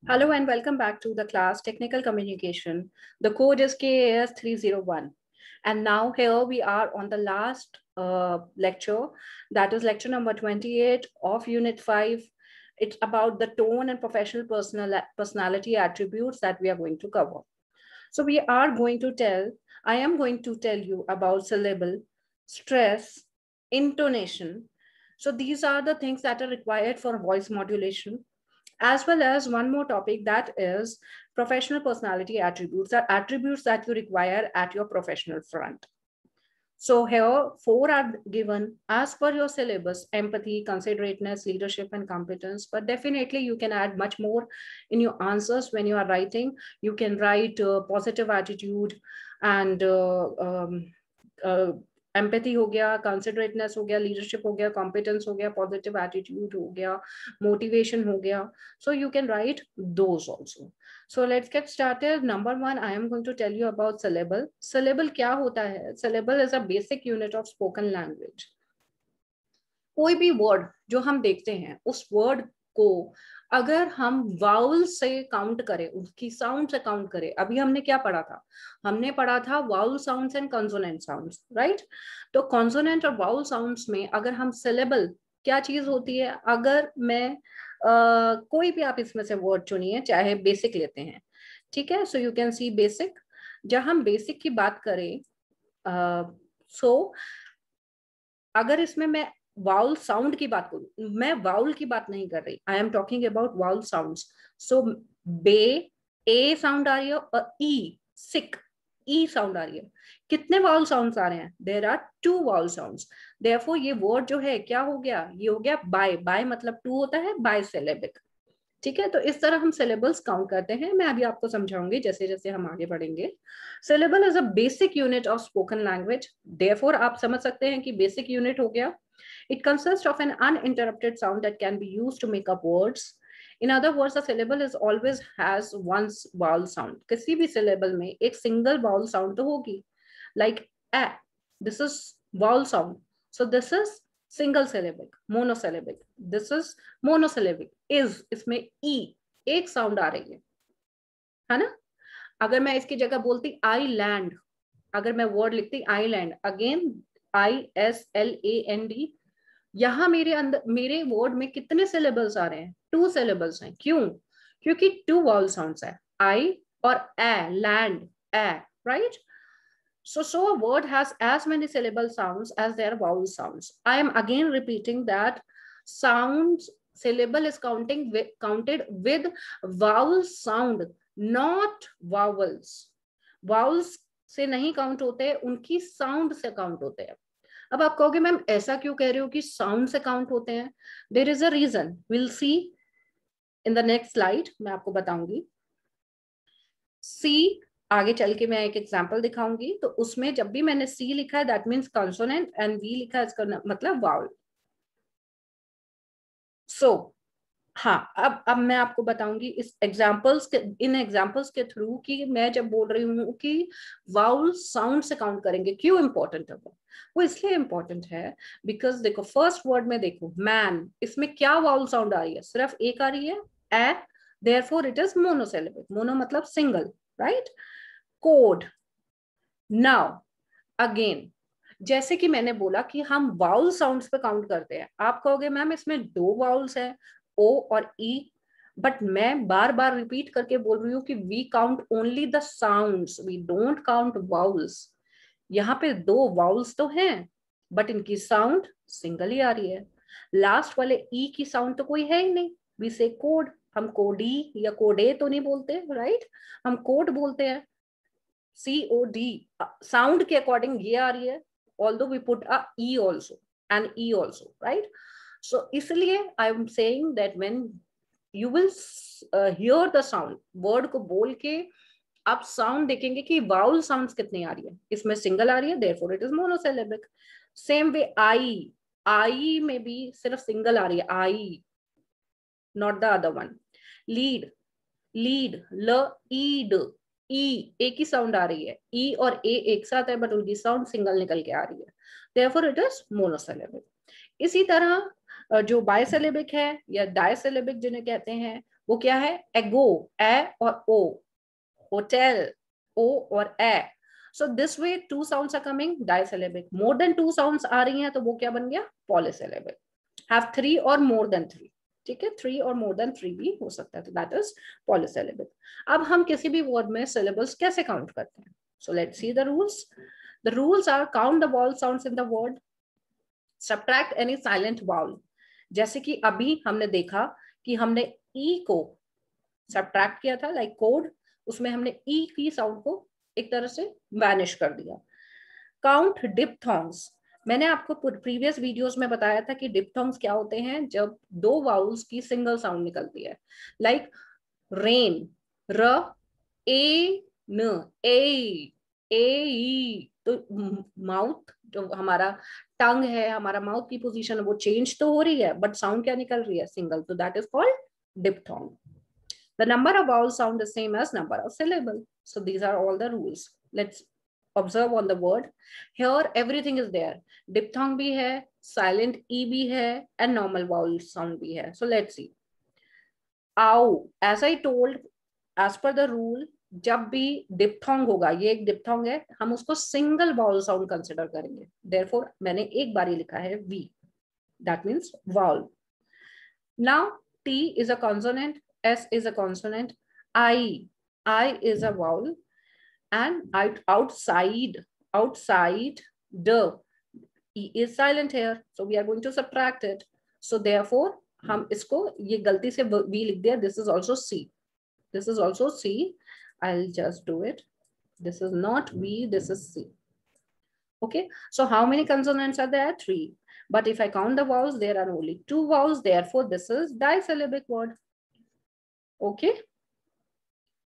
Hello and welcome back to the class Technical Communication. The code is KAS 301. And now here we are on the last lecture, that is lecture number 28 of Unit 5. It's about the tone and professional personality attributes that we are going to cover. So I am going to tell you about syllable, stress, intonation. So these are the things that are required for voice modulation, as well as one more topic, that is professional personality attributes, are attributes that you require at your professional front. So here 4 are given as per your syllabus: empathy, considerateness, leadership, and competence. But definitely you can add much more in your answers when you are writing. You can write positive attitude and empathy हो गया, कंसिडरेटनेस हो गया, leadership हो गया, competence हो गया, positive attitude हो गया, मोटिवेशन हो गया. So you can write those also. So let's get started. Number 1, I am going to tell you about syllable. Syllable क्या होता है? Syllable is a basic unit of spoken language. कोई भी word जो हम देखते हैं, उस वर्ड को अगर हम वाउल से काउंट करें, उसकी साउंड से काउंट करें. अभी हमने क्या पढ़ा था? हमने पढ़ा था vowel sounds and consonant sounds, right? तो कॉन्सोनेंट और वाउल साउंड्स में अगर हम सिलेबल, क्या चीज होती है? अगर मैं कोई भी आप इसमें से वर्ड चुनिए, चाहे बेसिक लेते हैं, ठीक है? So you can see basic. जब हम बेसिक की बात करें, अगर इसमें मैं वाउल साउंड की बात करूं, मैं वाउल की बात नहीं कर रही, I am talking about vowel sounds. So बे, ए साउंड आ रही है, और ई, सिक, ई साउंड आ रही है. कितने वाउल साउंड्स आ रहे हैं? There are 2 vowel sounds. Therefore ये वर्ड जो है क्या हो गया? ये हो गया बाय. बाय मतलब 2 होता है, बाय सिलेबिक. ठीक है, तो इस तरह हम सिलेबल्स काउंट करते हैं. मैं अभी आपको समझाऊंगी जैसे जैसे हम आगे बढ़ेंगे. Syllable is a basic unit of spoken language. Therefore आप समझ सकते हैं कि बेसिक यूनिट हो गया. It consists of an uninterrupted sound that can be used to make up words. In other words, a syllable is always has one vowel sound. किसी भी syllable में एक single vowel sound तो होगी. Like a, this is vowel sound. So this is single syllabic, monosyllabic. This is monosyllabic. Is, इसमें e एक sound आ रही है ना? अगर मैं इसकी जगह बोलती आई लैंड, अगर मैं वर्ड लिखती आई लैंड, अगेन ISLAND, यहां मेरे अंदर, मेरे वर्ड में कितने सिलेबल्स आ रहे हैं? 2 सिलेबल्स हैं. क्यों? क्योंकि 2 वाउल साउंड्स है, आई और A, land, A, right? So a word has as many syllable sounds as their vowel sounds. I am again repeating that sounds syllable is counted with vowel sound, not vowels. Vowels से नहीं count होते, उनकी sound से count होते हैं. अब आप कहोगे मैम ऐसा क्यों कह रहे हो कि साउंड से काउंट होते हैं? There is a reason, will see in the next slide, मैं आपको बताऊंगी. सी, आगे चल के मैं एक एग्जांपल दिखाऊंगी. तो उसमें जब भी मैंने सी लिखा है, that means consonant, and V लिखा है, इसका मतलब वाउल. सो हाँ, अब मैं आपको बताऊंगी इस एग्जांपल्स के, इन एग्जांपल्स के थ्रू कि मैं जब बोल रही हूँ कि वाउल साउंड से काउंट करेंगे, क्यों इंपॉर्टेंट है वो इसलिए इंपॉर्टेंट है बिकॉज देखो, फर्स्ट वर्ड में देखो मैन, इसमें क्या वाउल साउंड आ रही है? सिर्फ एक आ रही है, A. Therefore it is monosyllabic. Mono मतलब single, right? Code. Now again, जैसे कि मैंने बोला कि हम वाउल साउंड्स पे काउंट करते हैं. आप कहोगे मैम इसमें 2 वाउल्स हैं, ओ और ई, बट मैं बार बार रिपीट करके बोल रही हूँ कि we count only the sounds, we don't count vowels. यहाँ पे 2 वाउल्स तो हैं, बट इनकी साउंड सिंगल ही आ रही है. लास्ट वाले ई की साउंड तो कोई है ही नहीं. वी से कोड, हम कोडी या कोडे तो नहीं बोलते, राइट? हम कोड बोलते हैं. COD, साउंड के अकॉर्डिंग ये आ रही है, although we put a e also and e also, right? So इसलिए I am saying that when you will hear the sound, word को बोल के आप साउंड देखेंगे कि वाउल साउंड्स कितनी आ रही है. इसमें सिंगल आ रही है, therefore it is monosyllabic. Same way I में भी सिर्फ सिंगल आ रही है, I, not the other one. Lead, ल, ईड, ई एक ही साउंड आ रही है, ई और ए एक साथ है, बट उनकी साउंड सिंगल निकल के आ रही है. Therefore it is monosyllabic. इसी तरह जो बायसिलेबिक है या डायसिलेबिक जिन्हें कहते हैं, वो क्या है? एगो, ए और ओ, होटल, ओ और A. So this way two sounds are coming disyllabic. More than two sounds आ रही हैं तो वो क्या बन गया? पॉलीसिलेबिक. हैव थ्री और मोर देन थ्री. ठीक है, थ्री और मोर देन थ्री भी हो सकता है, तो दैट इज पॉलीसिलेबिक. अब हम किसी भी वर्ड में सिलेबल्स कैसे काउंट करते हैं? So let's see the rules. The rules are count the vowel sounds in the word, subtract any silent vowel. जैसे कि अभी हमने देखा कि हमने ई को सब्ट्रैक्ट किया था, लाइक कोड, उसमें हमने ई की साउंड को एक तरह से वैनिश कर दिया. Count diphthongs. मैंने आपको प्रीवियस वीडियोस में बताया था कि डिप्थोंग्स क्या होते हैं, जब दो वाउल्स की सिंगल साउंड निकलती है, लाइक रेन, र, ए, न, ए, तो माउथ जो हमारा टंग है, हमारा माउथ की पोजीशन वो चेंज तो हो रही है, बट साउंड क्या निकल रही है? सिंगल. तो that is called diphthong. The number of vowel sound is same as number of syllable. So these are all the rules. Let's observe on the word. Here everything is there. Diphthong bhi hai, silent e bhi hai, and normal vowel sound bhi hai. So let's see. Ow. As I told, as per the rule, जब भी diphthong होगा, ये एक diphthong है, हम उसको single vowel sound consider करेंगे. Therefore मैंने एक बार ही लिखा है V, that means vowel. Now T is a consonant, S is a consonant, I is a vowel, and outside the E is silent here, so we are going to subtract it. So therefore हम इसको ये गलती से V लिख दिया. This is also C. This is also C. I'll just do it. This is not V. This is C. Okay. So how many consonants are there? 3. But if I count the vowels, there are only 2 vowels. Therefore, this is disyllabic word. Okay.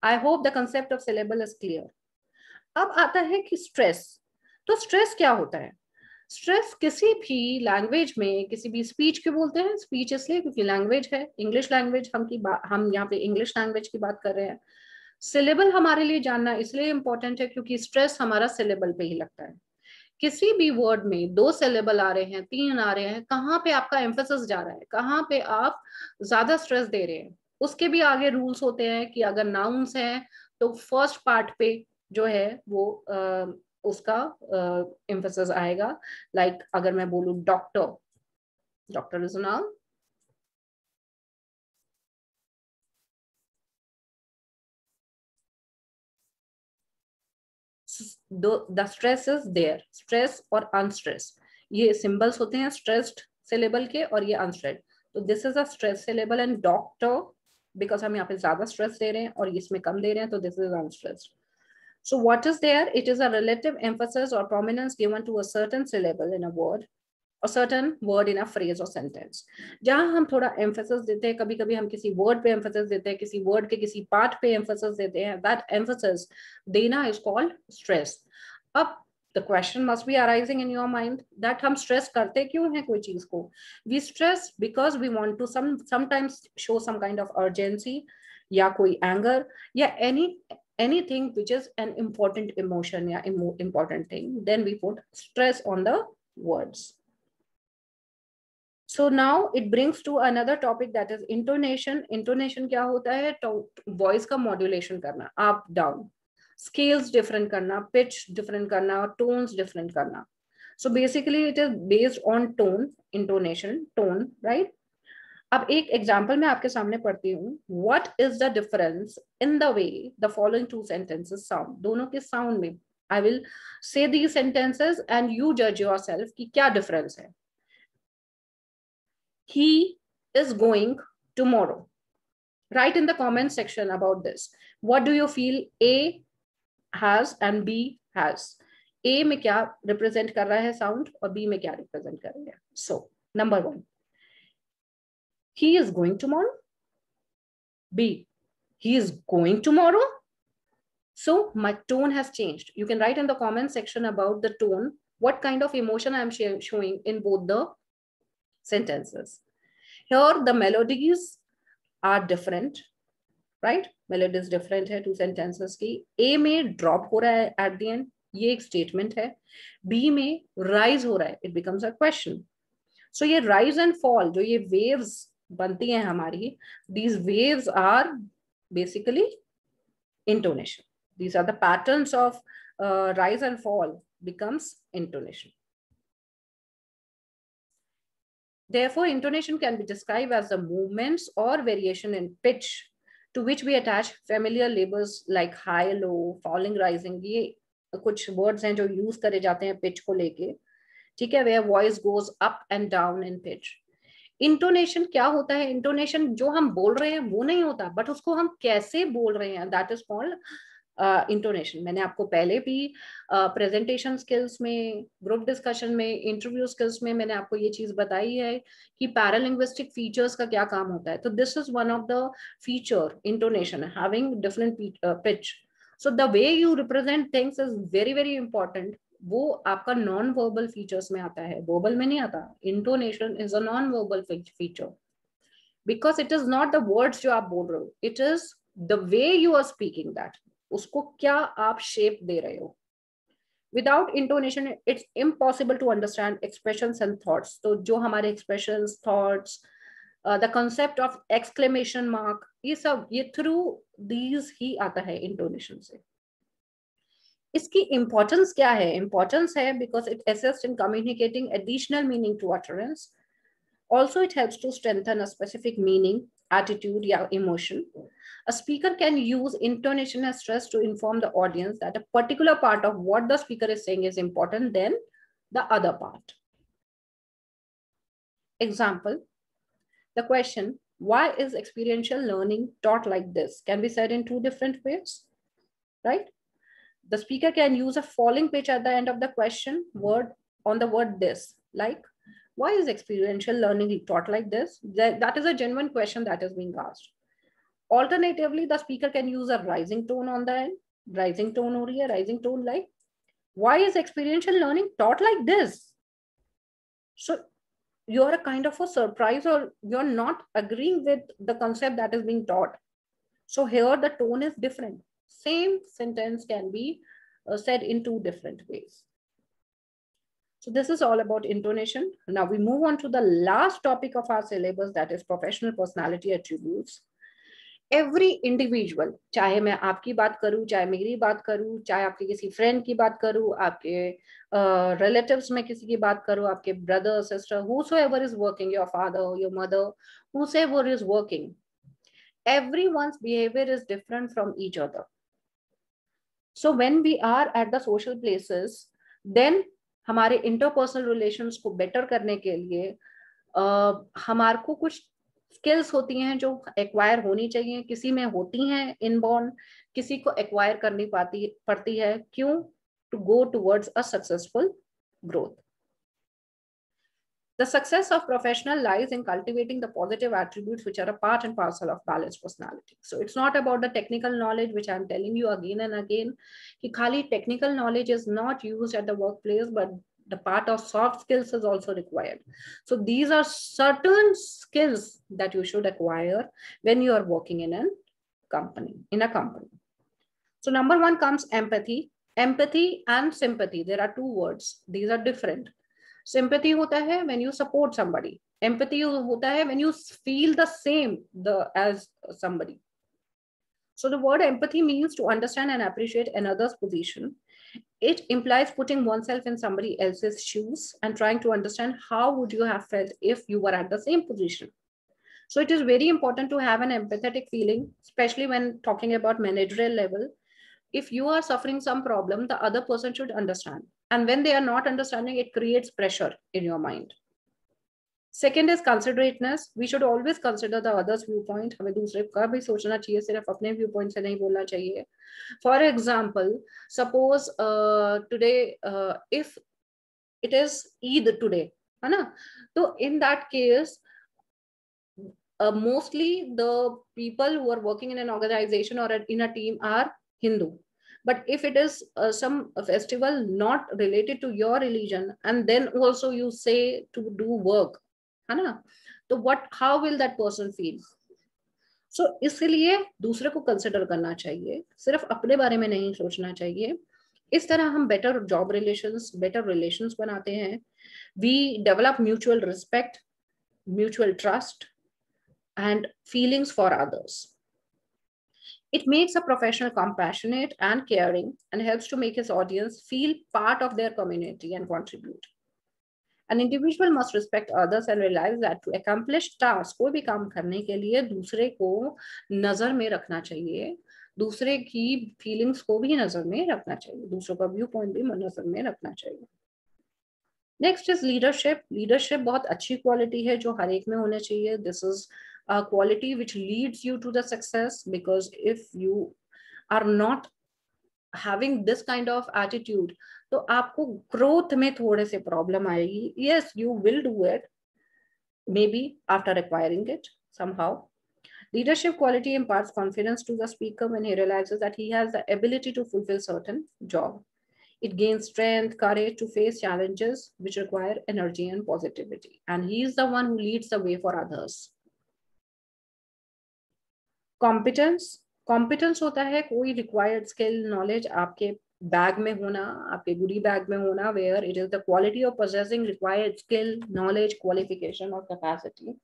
I hope the concept of syllable is clear. अब आता है कि stress. तो stress क्या होता है? Stress किसी भी लैंग्वेज में, किसी भी स्पीच के बोलते हैं. स्पीच इसलिए क्योंकि लैंग्वेज है, इंग्लिश लैंग्वेज हम यहाँ पे इंग्लिश लैंग्वेज की बात कर रहे हैं. सिलेबल हमारे लिए जानना इसलिए इंपॉर्टेंट है क्योंकि स्ट्रेस हमारा सिलेबल पे ही लगता है. किसी भी वर्ड में 2 सिलेबल आ रहे हैं, 3 आ रहे हैं, कहाँ पे आपका एम्फेसिस जा रहा है, कहाँ पे आप ज्यादा स्ट्रेस दे रहे हैं, उसके भी आगे रूल्स होते हैं. कि अगर नाउन्स हैं तो फर्स्ट पार्ट पे जो है वो उसका एम्फेसिस आएगा. लाइक अगर मैं बोलूं doctor, doctor is a noun. The stress is there. Stress और अनस्ट्रेस ये सिंबल्स होते हैं स्ट्रेस्ड सिलेबल के, और ये अनस्ट्रेस्ड. तो this is a stress syllable and doctor, because हम यहाँ पे ज्यादा स्ट्रेस दे रहे हैं और इसमें कम दे रहे हैं, तो this is unstressed. So what is there? It is a relative emphasis or prominence given to a certain syllable in a word, a certain word in a phrase or sentence. जहाँ हम थोड़ा emphasis देते हैं, कभी कभी हम किसी word पे emphasis देते हैं, किसी word के किसी part पे emphasis देते हैं, that emphasis देना is called stress. अब the question must be arising in your mind that हम stress करते क्यों हैं कोई चीज को? We stress because we want to sometimes show some kind of urgency, या कोई anger, या anything which is an important emotion, yeah, important thing, then we put stress on the words. So now it brings to another topic, that is intonation. Intonation क्या होता है? voice का modulation करना, up down, scales different करना, pitch different करना, tones different करना. So basically it is based on tone, intonation, tone, right? अब एक एग्जाम्पल मैं आपके सामने पढ़ती हूँ. What is the difference in the way the following 2 sentences sound. दोनों के साउंड में I will say these sentences and you जज योरसेल्फ कि क्या डिफरेंस है. He is going tomorrow. Write in the comment section about this. What do you feel A has and B has? A में क्या represent कर रहा है sound, और B में क्या रिप्रेजेंट कर रहा है? So number 1, he is going tomorrow. B, he is going tomorrow. So my tone has changed. You can write in the comment section about the tone, what kind of emotion I am showing in both the sentences. Here the melodies are different, right? Melodies different है 2 sentences की. A में drop हो रहा है at the end, ये एक statement है. B में rise हो रहा है, it becomes a question. So ये rise and fall, जो ये waves बनती हैं हमारी, these waves are basically intonation. These are the patterns of rise and fall becomes intonation. Therefore, intonation can be described as the movements or variation in pitch to which we attach familiar labels like high, low, falling, rising. ये कुछ words हैं जो use करे जाते हैं pitch को लेके, ठीक है, where voice goes up and down in pitch. Intonation क्या होता है? इंटोनेशन जो हम बोल रहे हैं वो नहीं होता, बट उसको हम कैसे बोल रहे हैं, दैट इज कॉल्ड इंटोनेशन. मैंने आपको पहले भी प्रेजेंटेशन स्किल्स में, ग्रुप डिस्कशन में, इंटरव्यू स्किल्स में मैंने आपको ये चीज बताई है कि पैरालिंग्विस्टिक फीचर्स का क्या काम होता है. तो this is one of the feature, intonation, having different pitch. So the way you represent things is very very important. वो आपका नॉन वर्बल फीचर्स में आता है, वर्बल में नहीं आता. Intonation is a non verbal feature because it is not the words जो आप बोल रहे हो, it is the way you are speaking that. उसको क्या आप शेप दे रहे हो. Without intonation it's impossible to understand expressions and thoughts. तो जो हमारे expressions, thoughts, the concept of exclamation mark, ये सब ये थ्रू दीज ही आता है इंटोनेशन से. इसकी इंपॉर्टेंस क्या है? इंपॉर्टेंस है because it assist in communicating additional meaning to utterance. Also, it helps to strengthen a specific meaning, attitude, or emotion. A speaker can use intonation as stress to inform the audience that a particular part of what the speaker is saying is important than the other part. Example, the question, why is experiential learning taught like this, can be said in two different ways, right? The speaker can use a falling pitch at the end of the question word on the word this, like, why is experiential learning taught like this? That is a genuine question that is being asked. Alternatively, the speaker can use a rising tone on the end. Rising tone or a rising tone like, why is experiential learning taught like this? So you're a kind of a surprise, or you're not agreeing with the concept that is being taught. So here the tone is different. Same sentence can be said in two different ways. So this is all about intonation. Now we move on to the last topic of our syllabus, that is professional personality attributes. Every individual, चाहे मैं आपकी बात करूं, चाहे मेरी बात करूं, चाहे आपके किसी फ्रेंड की बात करूं, आपके रिलेटिव्स में किसी की बात करूं, आपके brother sister, whosoever is working, your father, your mother, whosoever is working, everyone's behavior is different from each other. So when we are at the social places, then हमारे इंटरपर्सनल रिलेशंस को better करने के लिए हमारे को कुछ skills होती हैं जो एक्वायर होनी चाहिए. किसी में होती हैं इनबॉर्न, किसी को एक्वायर करनी पड़ती है. क्यों? To go towards a successful growth. The success of professional lies in cultivating the positive attributes which are a part and parcel of balanced personality. So it's not about the technical knowledge, which I'm telling you again and again, कि खाली technical knowledge is not used at the workplace, but the part of soft skills is also required. So these are certain skills that you should acquire when you are working in a company. So number one comes empathy. Empathy and sympathy, there are two words. These are different. Sympathy होता है when you support somebody. Empathy होता है when you feel the same as somebody. So the word empathy means to understand and appreciate another's position. It implies putting oneself in somebody else's shoes and trying to understand how would you have felt if you were at the same position. So it is very important to have an empathetic feeling, especially when talking about managerial level. If you are suffering some problem, the other person should understand. And when they are not understanding, it creates pressure in your mind. Second is considerateness. We should always consider the other's viewpoint. हमें दूसरे का भी सोचना चाहिए, सिर्फ अपने viewpoint से नहीं बोलना चाहिए. For example, suppose today, if it is Eid today, है ना? तो in that case, mostly the people who are working in an organization or in a team are Hindu. But if it is some festival not related to your religion, and then also you say to do work, है ना? तो how will that person feel? So इसलिए दूसरे को consider करना चाहिए, सिर्फ अपने बारे में नहीं सोचना चाहिए. इस तरह हम better job relations, better relations बनाते हैं. We develop mutual respect, mutual trust, and feelings for others. It makes a professional compassionate and caring and helps to make his audience feel part of their community and contribute. An individual must respect others and realize that to accomplish tasks, कोई भी काम करने के लिए दूसरे को नजर में रखना चाहिए, दूसरे की फीलिंग्स को भी नजर में रखना चाहिए, दूसरों का व्यू पॉइंट भी नजर में रखना चाहिए. Next is leadership. लीडरशिप बहुत अच्छी क्वालिटी है जो हर एक में होना चाहिए. This is a quality which leads you to the success, because if you are not having this kind of attitude, तो आपको ग्रोथ में थोड़े से प्रॉब्लम आएगी. Yes, you will do it, maybe after acquiring it somehow. Leadership quality imparts confidence to the speaker when he realizes that he has the ability to fulfill certain job. It gains strength, courage to face challenges which require energy and positivity. And he is the one who leads the way for others. Competence होता है कोई required skill knowledge आपके bag में होना, आपके goody bag में होना, where it is the quality of possessing required skill knowledge qualification और capacity.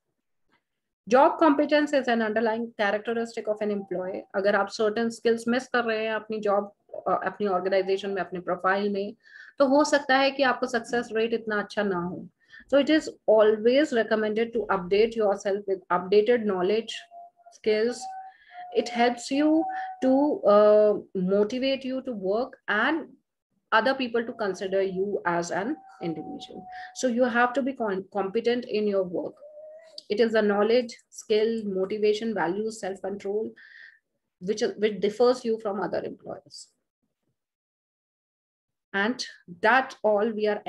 Job competence is an underlying characteristic of an employee. अगर आप सर्टेन स्किल्स मिस कर रहे हैं अपनी जॉब, अपनी ऑर्गेनाइजेशन में, अपने प्रोफाइल में, तो हो सकता है कि आपको सक्सेस रेट इतना अच्छा ना हो. So it is always recommended to update yourself with updated knowledge, skills. It helps you to motivate you to work and other people to consider you as an individual. So you have to be competent in your work. It is the knowledge, skill, motivation, values, self-control, which differs you from other employees. And that all we are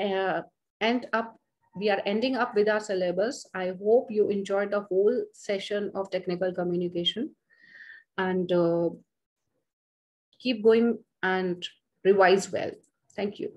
ending up with our syllabus. I hope you enjoyed the whole session of technical communication, and keep going and revise well. Thank you.